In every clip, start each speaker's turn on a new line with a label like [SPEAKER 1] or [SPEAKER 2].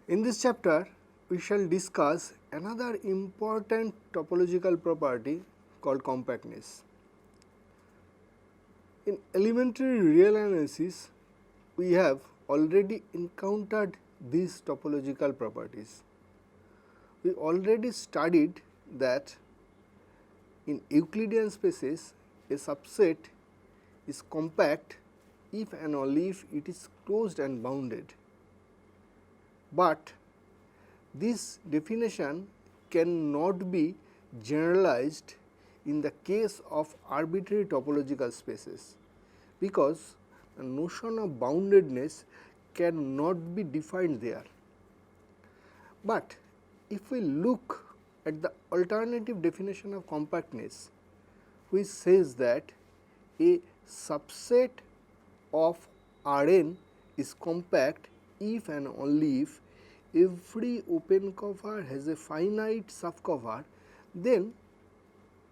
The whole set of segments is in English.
[SPEAKER 1] In this chapter, we shall discuss another important topological property called compactness. In elementary real analysis, we have already encountered these topological properties. We already studied that in Euclidean spaces, a subset is compact if and only if it is closed and bounded. But this definition cannot be generalized in the case of arbitrary topological spaces, because the notion of boundedness cannot be defined there. But if we look at the alternative definition of compactness, which says that a subset of Rn is compact if and only if every open cover has a finite subcover, then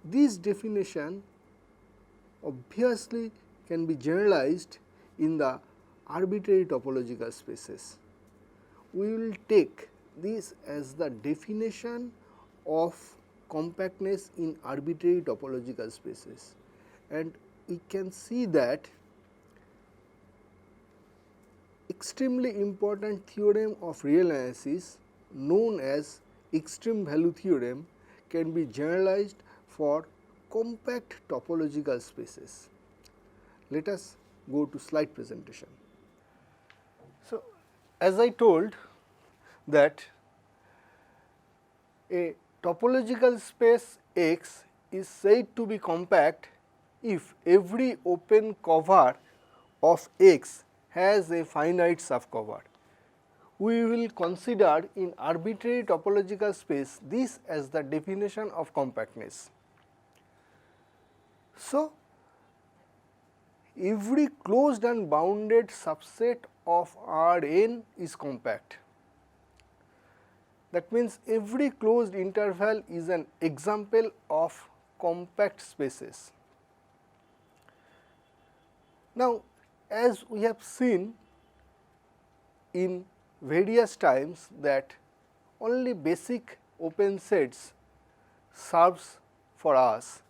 [SPEAKER 1] this definition obviously can be generalized in the arbitrary topological spaces. We will take this as the definition of compactness in arbitrary topological spaces, and we can see that extremely important theorem of real analysis known as extreme value theorem can be generalized for compact topological spaces. Let us go to slide presentation. So, as I told that a topological space X is said to be compact if every open cover of X has a finite subcover. We will consider in arbitrary topological space this as the definition of compactness. So, every closed and bounded subset of Rn is compact. That means every closed interval is an example of compact spaces. Now, as we have seen in various times that only basic open sets serves for us,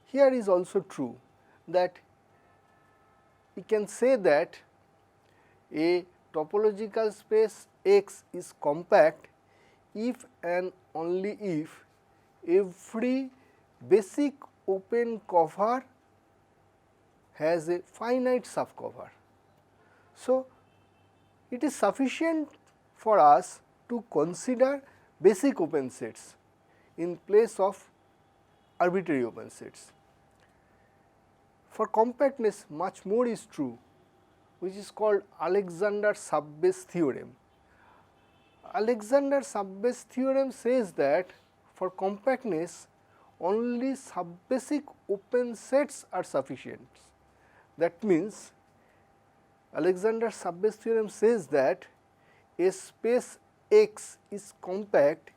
[SPEAKER 1] here is also true that we can say that a topological space X is compact if and only if every basic open cover has a finite subcover. So, it is sufficient for us to consider basic open sets in place of arbitrary open sets. For compactness, much more is true, which is called Alexander subbase theorem. Alexander subbase theorem says that for compactness only subbasic open sets are sufficient. That means Alexander subbase theorem says that a space X is compact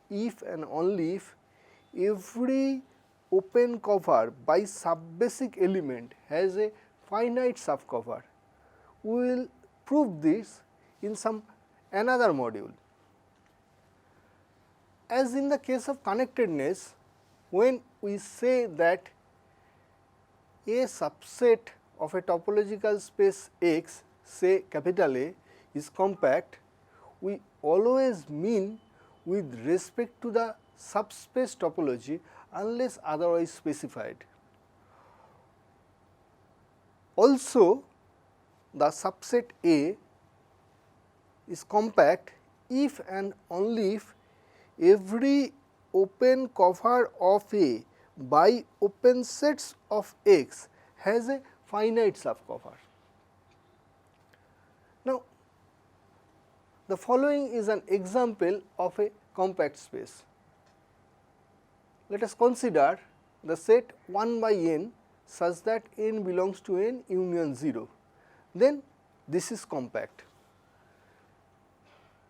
[SPEAKER 1] if and only if every open cover by subbasic element has a finite subcover. We will prove this in some another module. As in the case of connectedness, when we say that a subset of a topological space X, say capital A, is compact, we always mean with respect to the subspace topology unless otherwise specified. Also, the subset A is compact if and only if every open cover of A by open sets of X has a finite subcover. Now, the following is an example of a compact space. Let us consider the set 1 by n such that n belongs to n union 0, then this is compact.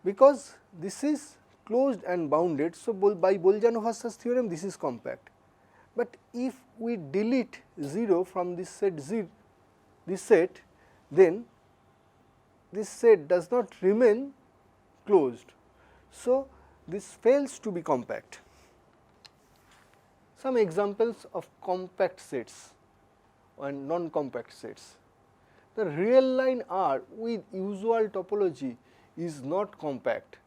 [SPEAKER 1] Because this is closed and bounded, so by Bolzano-Vassas theorem this is compact. But if we delete 0 from this set, then this set does not remain closed. So, this fails to be compact. Some examples of compact sets and non-compact sets. The real line R with usual topology is not compact.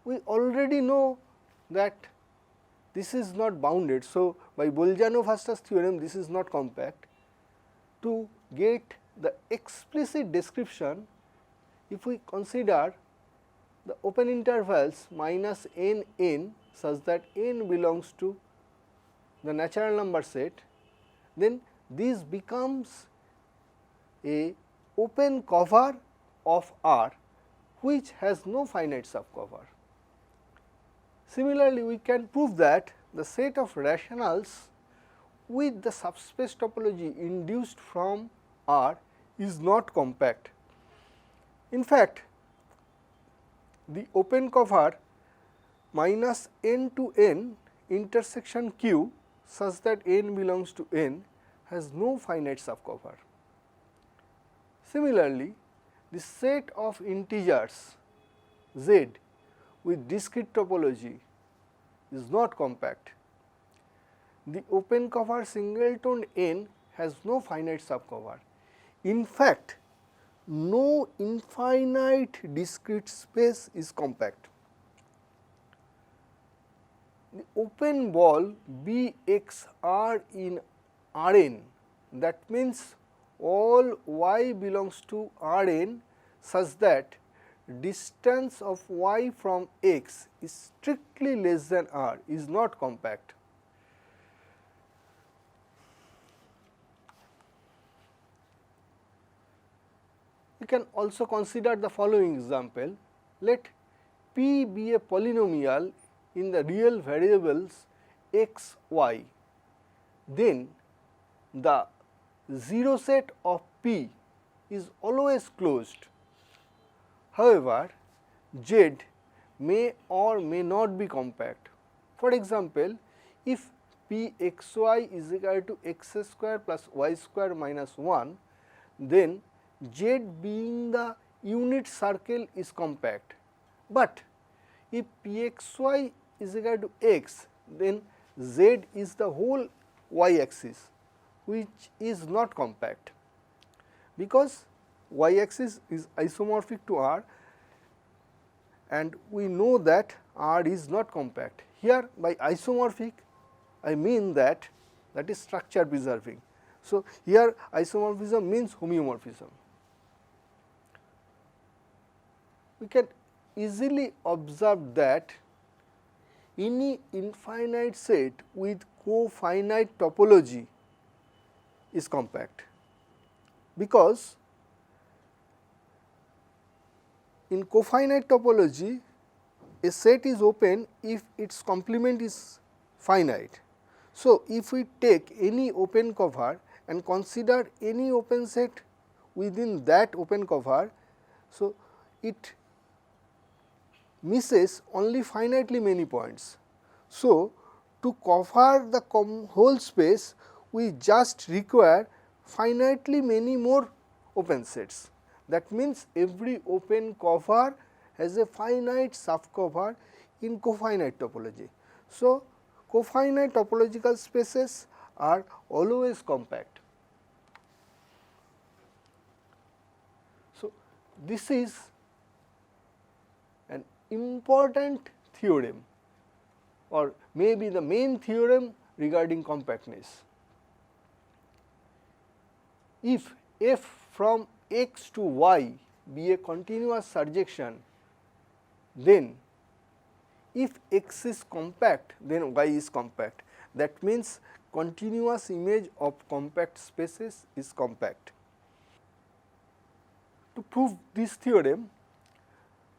[SPEAKER 1] We already know that this is not bounded. So, by Bolzano-Vastas theorem this is not compact. To get the explicit description, if we consider the open intervals minus n n such that n belongs to the natural number set, then this becomes a open cover of R which has no finite subcover. Similarly, we can prove that the set of rationals with the subspace topology induced from R is not compact. In fact, the open cover minus n to n intersection Q such that n belongs to n has no finite subcover. Similarly, the set of integers z with discrete topology is not compact. The open cover singleton n has no finite subcover. In fact, no infinite discrete space is compact. The open ball Bxr in Rn, that means all y belongs to Rn such that distance of y from x is strictly less than r is not compact. We can also consider the following example. Let P be a polynomial in the real variables x, y, then the 0 set of P is always closed. However, Z may or may not be compact. For example, if P x y is equal to x square plus y square minus 1, then Z being the unit circle is compact. But if P x y is equal to x, then Z is the whole y axis, which is not compact, because y axis is isomorphic to R and we know that R is not compact. Here by isomorphic I mean that is structure preserving. So, here isomorphism means homeomorphism. We can easily observe that any infinite set with cofinite topology is compact, because in cofinite topology a set is open if its complement is finite. So, if we take any open cover and consider any open set within that open cover, so it misses only finitely many points. So, to cover the whole space we just require finitely many more open sets. That means, every open cover has a finite subcover in cofinite topology. So, cofinite topological spaces are always compact. So, this is an important theorem or maybe the main theorem regarding compactness. If f from x to y be a continuous surjection, then if x is compact, then y is compact. That means, continuous image of compact spaces is compact. To prove this theorem,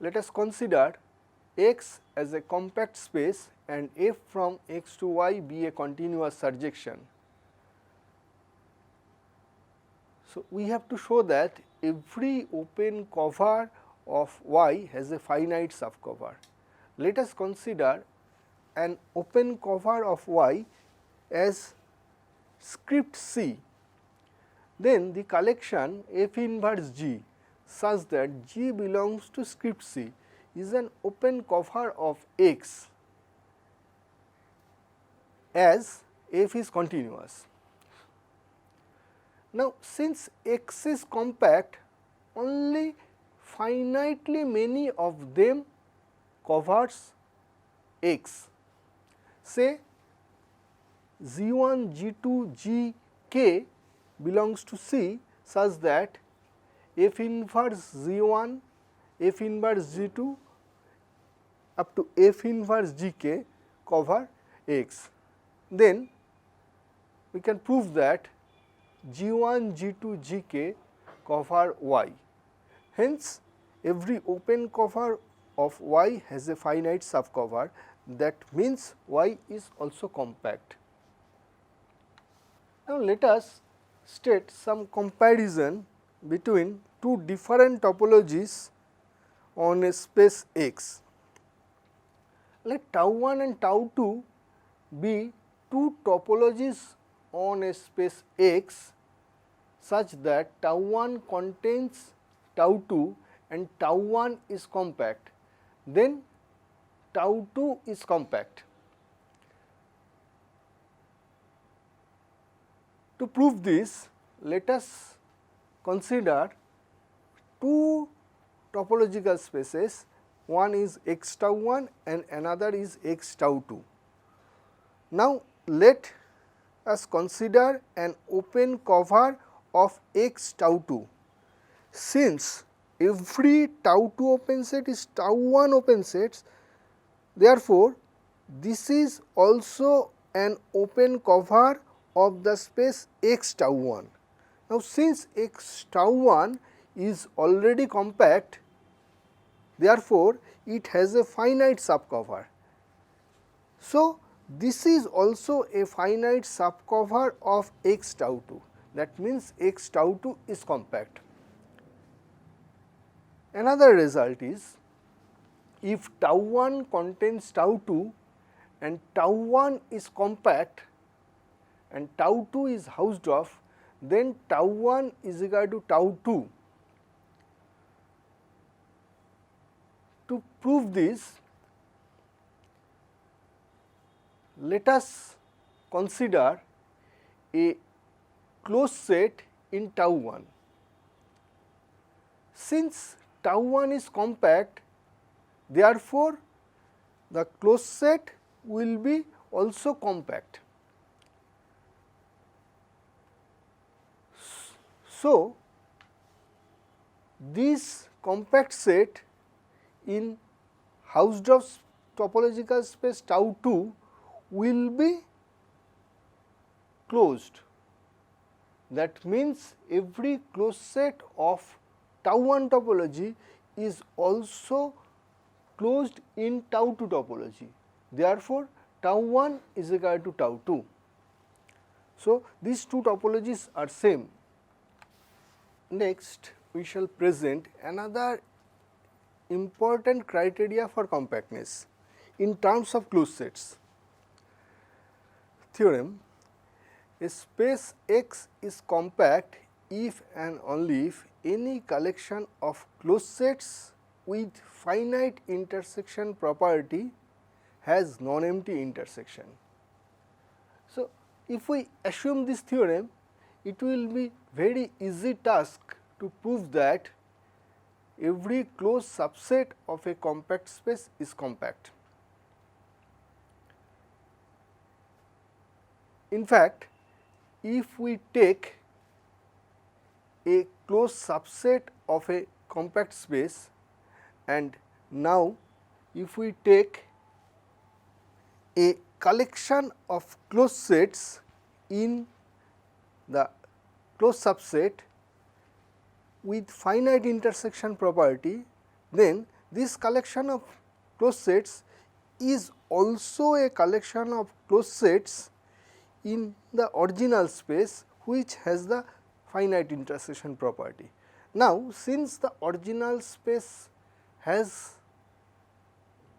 [SPEAKER 1] let us consider x as a compact space and f from x to y be a continuous surjection. So, we have to show that every open cover of y has a finite subcover. Let us consider an open cover of y as script C, then the collection f inverse g such that G belongs to script C is an open cover of X as F is continuous. Now, since X is compact, only finitely many of them covers X. Say G1, G2, Gk belongs to C such that F inverse G1, F inverse G2 up to F inverse Gk cover X. Then we can prove that G1, G2, Gk cover Y. Hence, every open cover of Y has a finite subcover, that means Y is also compact. Now, let us state some comparison between two different topologies on a space X. Let tau 1 and tau 2 be two topologies on a space X such that tau 1 contains tau 2 and tau 1 is compact, then tau 2 is compact. To prove this, let us consider two topological spaces, one is x tau 1 and another is x tau 2. Now, let us consider an open cover of x tau 2. Since every tau 2 open set is tau 1 open sets, therefore, this is also an open cover of the space x tau 1. Now, since x tau 1 is already compact, therefore, it has a finite subcover. So, this is also a finite subcover of x tau 2, that means x tau 2 is compact. Another result is, if tau 1 contains tau 2 and tau 1 is compact and tau 2 is Hausdorff, then tau 1 is equal to tau 2. To prove this, let us consider a closed set in tau 1. Since tau 1 is compact, therefore, the closed set will be also compact. So, this compact set in Hausdorff's topological space tau 2 will be closed. That means, every closed set of tau 1 topology is also closed in tau 2 topology. Therefore, tau 1 is equal to tau 2. So, these two topologies are same. Next, we shall present another important criteria for compactness in terms of closed sets. Theorem: a space X is compact if and only if any collection of closed sets with finite intersection property has non-empty intersection. So, if we assume this theorem, it will be very easy task to prove that every closed subset of a compact space is compact. In fact, if we take a closed subset of a compact space and now if we take a collection of closed sets in the closed subset with finite intersection property, then this collection of closed sets is also a collection of closed sets in the original space which has the finite intersection property. Now, since the original space has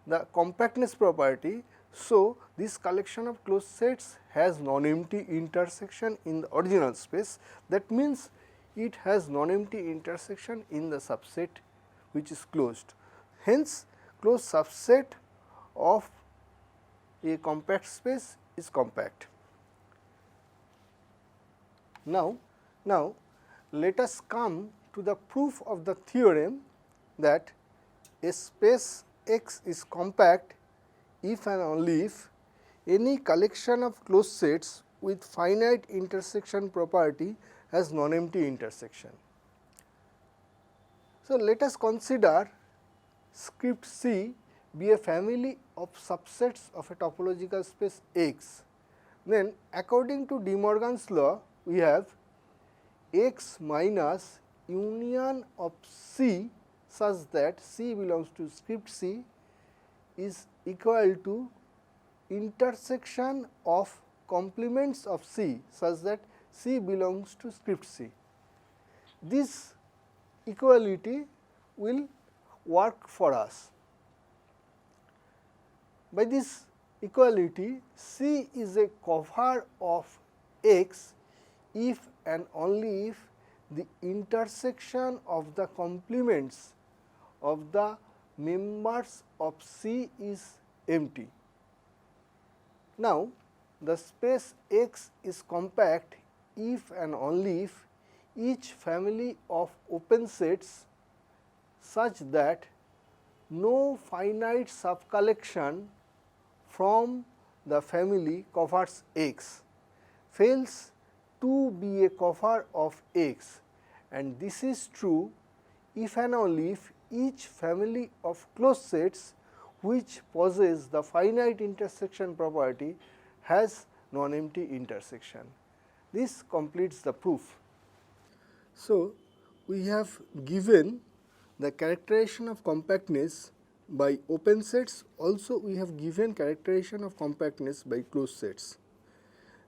[SPEAKER 1] the compactness property, so this collection of closed sets has non-empty intersection in the original space. That means, it has non-empty intersection in the subset which is closed. Hence, closed subset of a compact space is compact. Now, let us come to the proof of the theorem that a space X is compact if and only if any collection of closed sets with finite intersection property has non-empty intersection. So, let us consider script C be a family of subsets of a topological space X. Then according to De Morgan's law, we have X minus union of C such that C belongs to script C is equal to intersection of complements of C such that C belongs to script C. This equality will work for us. By this equality, C is a cover of X if and only if the intersection of the complements of the members of C is empty. Now, the space X is compact if and only if each family of open sets such that no finite subcollection from the family covers X fails to be a cover of X, and this is true if and only if each family of closed sets which possess the finite intersection property has non-empty intersection. This completes the proof. So, we have given the characterization of compactness by open sets, also we have given characterization of compactness by closed sets.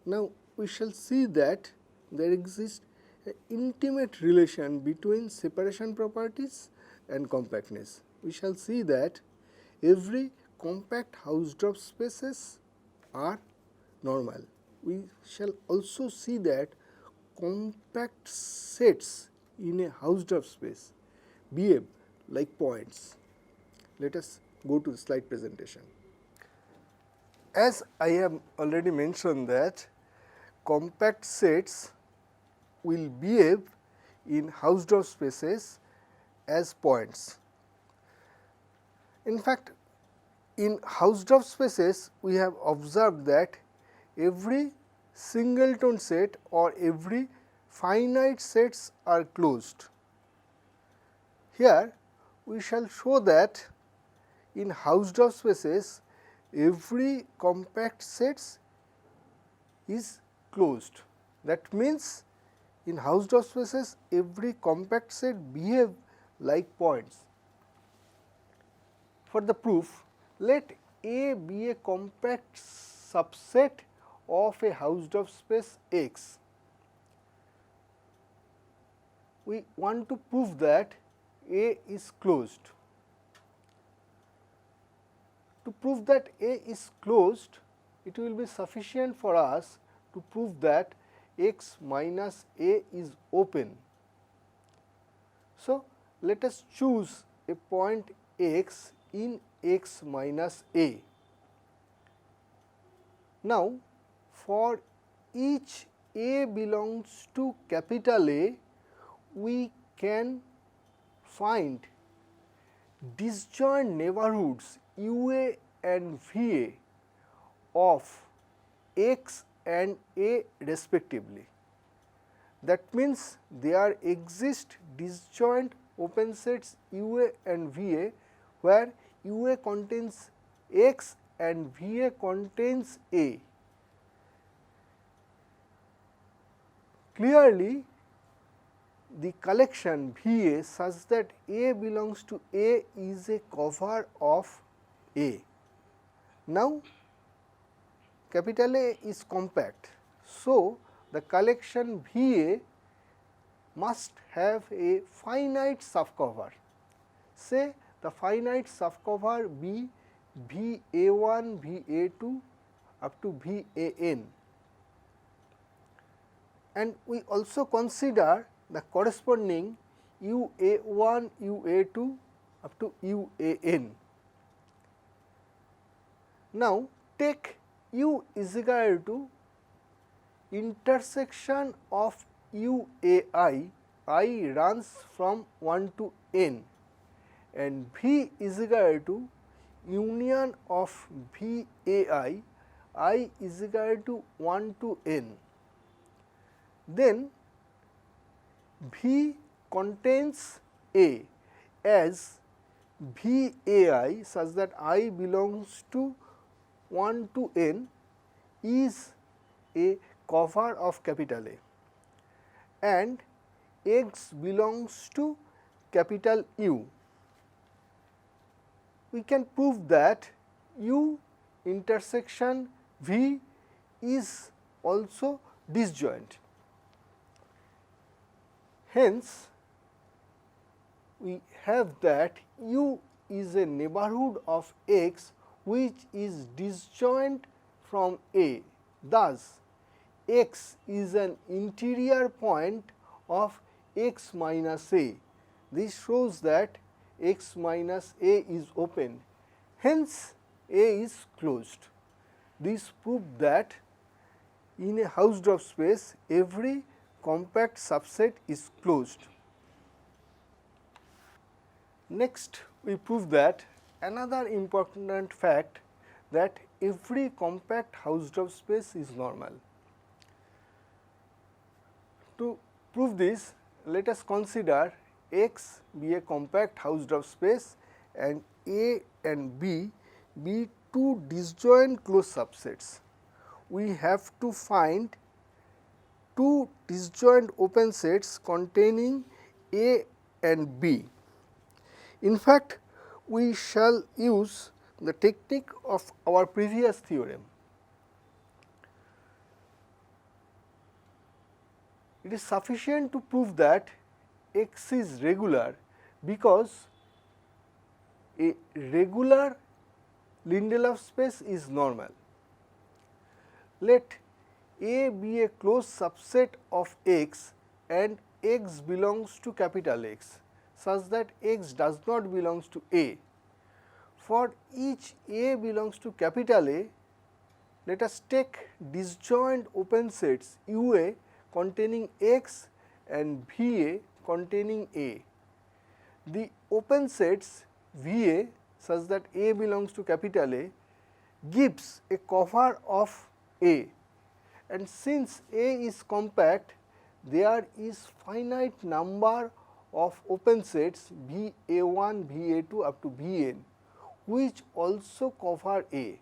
[SPEAKER 1] Now, we shall see that there exists an intimate relation between separation properties and compactness. We shall see that every compact Hausdorff spaces are normal. We shall also see that compact sets in a Hausdorff space behave like points. Let us go to the slide presentation. As I have already mentioned that compact sets will behave in Hausdorff spaces as points. In fact, in Hausdorff spaces we have observed that every singleton set or every finite sets are closed. Here we shall show that in Hausdorff spaces every compact sets is closed. That means in Hausdorff spaces every compact set behave like points. For the proof, let A be a compact subset of a Hausdorff space X. We want to prove that A is closed. To prove that A is closed, it will be sufficient for us to prove that X minus A is open. So, let us choose a point X in X minus A. Now, for each A belongs to capital A, we can find disjoint neighborhoods UA and VA of X and A respectively. That means there exist disjoint open sets UA and VA where UA contains X and VA contains A. Clearly, the collection VA such that A belongs to A is a cover of A. Now, capital A is compact. So, the collection VA must have a finite subcover. Say the finite subcover be VA1, VA2 up to VAN. And we also consider the corresponding UA1, UA2 up to UAN. Now, take U is equal to intersection of UAI, I runs from 1 to n, and V is equal to union of VAI, I is equal to 1 to n. Then V contains A as VAI such that I belongs to 1 to n is a cover of capital A, and X belongs to capital U. We can prove that U intersection V is also disjoint. Hence, we have that U is a neighborhood of X which is disjoint from A. Thus, X is an interior point of X minus A. This shows that X minus A is open. Hence, A is closed. This proved that in a Hausdorff space, every compact subset is closed. Next, we prove that another important fact that every compact Hausdorff space is normal. To prove this, let us consider X be a compact Hausdorff space and A and B be two disjoint closed subsets. We have to find two disjoint open sets containing A and B. In fact, we shall use the technique of our previous theorem. It is sufficient to prove that X is regular because a regular Lindelof space is normal. Let A be a closed subset of X and X belongs to capital X such that X does not belongs to A. For each A belongs to capital A, let us take disjoint open sets UA containing X and VA containing A. The open sets VA such that A belongs to capital A gives a cover of A, and since A is compact, there is finite number of open sets VA1, VA2 up to Vn which also cover A.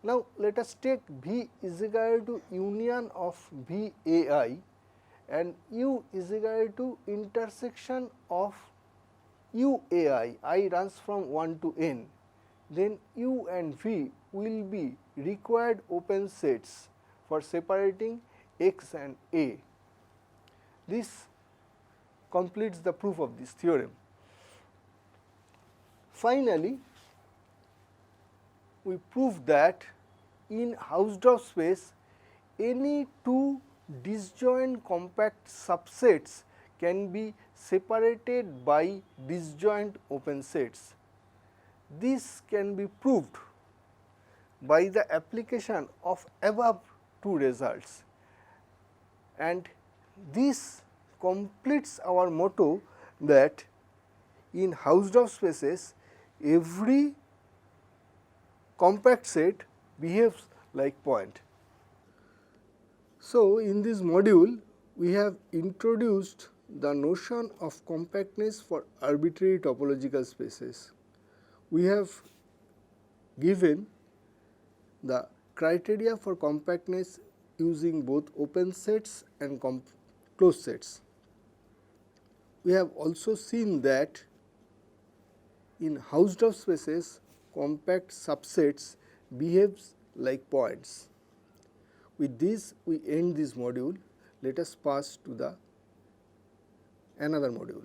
[SPEAKER 1] Now, let us take V is equal to union of VAI and U is equal to intersection of UAI, I runs from 1 to n. Then U and V will be required open sets for separating X and A. This completes the proof of this theorem. Finally, we prove that in Hausdorff space, any two disjoint compact subsets can be separated by disjoint open sets. This can be proved by the application of above two results, and this completes our motto that in Hausdorff spaces every compact set behaves like point. So, in this module we have introduced the notion of compactness for arbitrary topological spaces. We have given the criteria for compactness using both open sets and closed sets. We have also seen that in Hausdorff spaces compact subsets behaves like points. With this we end this module. Let us pass to the another module.